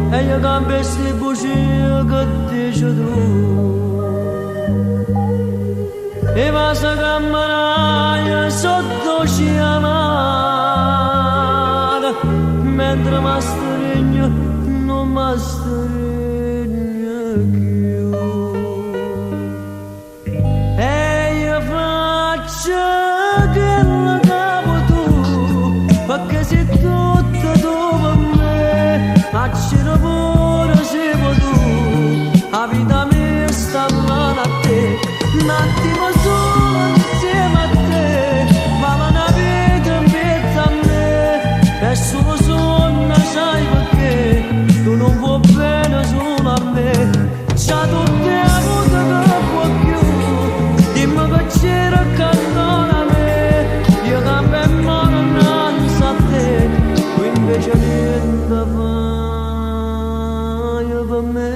E io cambessi bugie che dici tu e passa camminaia sotto sciamata mentre m'astrigno non m'astrigno più e io faccio che la capo tu perché sei tutto tu per me ma c'era pure se tu la vita mia sta male a te un attimo solo insieme a te ma la vita in mezzo a me è solo sonno sai perché tu non vuoi bene solo a me già tutte avuto che può più dimmi che c'era accanto a me io cambio in mano innanzi a te tu invece niente fai per me.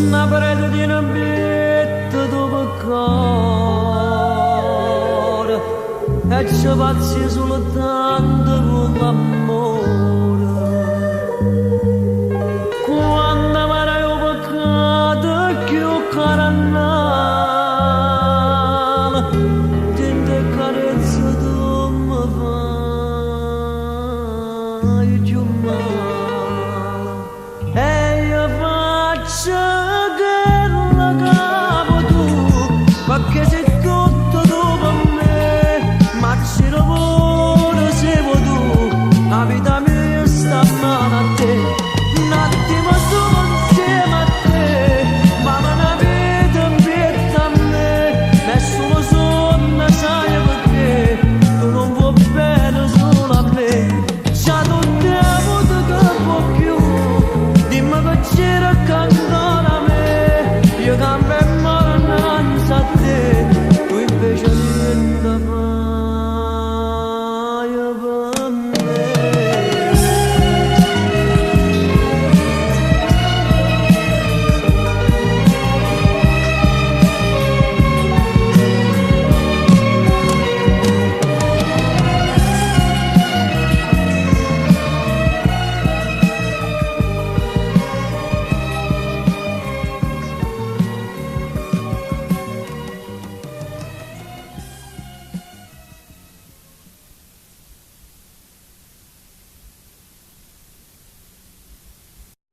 Una parete di nabbietto dopo cuore e ci pazzi soltanto con l'amore quando farai un peccato che ho carannale tinte carezze tu mi fai più male e io faccio